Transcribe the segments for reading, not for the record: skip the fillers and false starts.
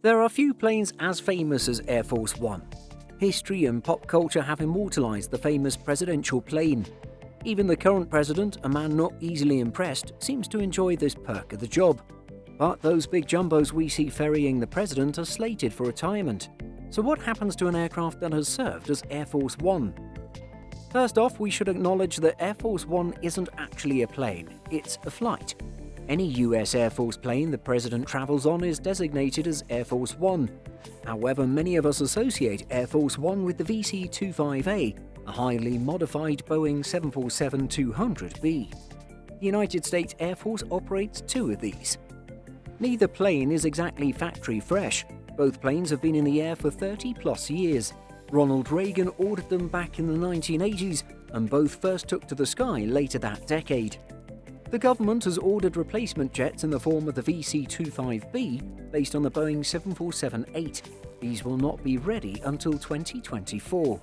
There are few planes as famous as Air Force One. History and pop culture have immortalized the famous presidential plane. Even the current president, a man not easily impressed, seems to enjoy this perk of the job. But those big jumbos we see ferrying the president are slated for retirement. So what happens to an aircraft that has served as Air Force One? First off, we should acknowledge that Air Force One isn't actually a plane, it's a flight. Any US Air Force plane the president travels on is designated as Air Force One. However, many of us associate Air Force One with the VC-25A, a highly modified Boeing 747-200B. The United States Air Force operates two of these. Neither plane is exactly factory fresh. Both planes have been in the air for 30-plus years. Ronald Reagan ordered them back in the 1980s, and both first took to the sky later that decade. The government has ordered replacement jets in the form of the VC-25B based on the Boeing 747-8. These will not be ready until 2024.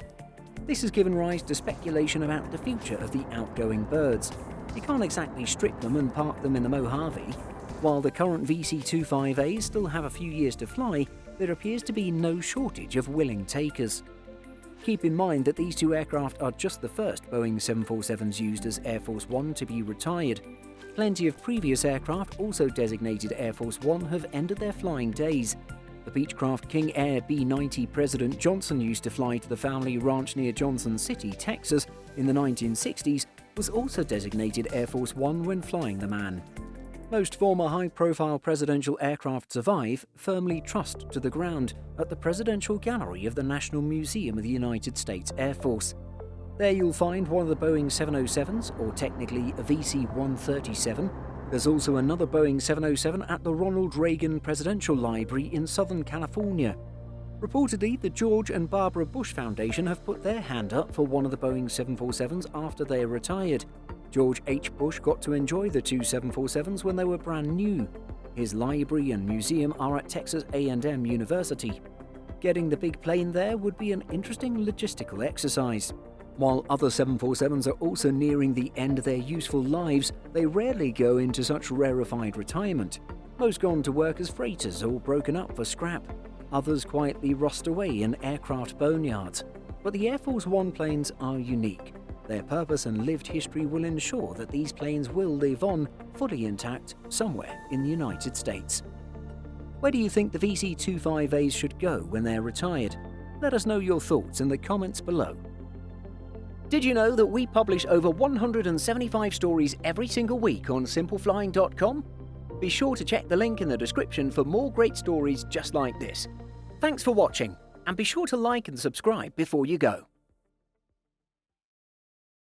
This has given rise to speculation about the future of the outgoing birds. You can't exactly strip them and park them in the Mojave. While the current VC-25As still have a few years to fly, there appears to be no shortage of willing takers. Keep in mind that these two aircraft are just the first Boeing 747s used as Air Force One to be retired. Plenty of previous aircraft, also designated Air Force One, have ended their flying days. The Beechcraft King Air B-90 President Johnson used to fly to the family ranch near Johnson City, Texas, in the 1960s, was also designated Air Force One when flying the man. Most former high-profile presidential aircraft survive, firmly trussed to the ground, at the Presidential Gallery of the National Museum of the United States Air Force. There you'll find one of the Boeing 707s, or technically a VC-137. There's also another Boeing 707 at the Ronald Reagan Presidential Library in Southern California. Reportedly, the George and Barbara Bush Foundation have put their hand up for one of the Boeing 747s after they retired. George H. Bush got to enjoy the two 747s when they were brand new. His library and museum are at Texas A&M University. Getting the big plane there would be an interesting logistical exercise. While other 747s are also nearing the end of their useful lives, they rarely go into such rarefied retirement. Most go on to work as freighters or broken up for scrap. Others quietly rust away in aircraft boneyards. But the Air Force One planes are unique. Their purpose and lived history will ensure that these planes will live on, fully intact, somewhere in the United States. Where do you think the VC-25As should go when they're retired? Let us know your thoughts in the comments below. Did you know that we publish over 175 stories every single week on simpleflying.com? Be sure to check the link in the description for more great stories just like this. Thanks for watching, and be sure to like and subscribe before you go.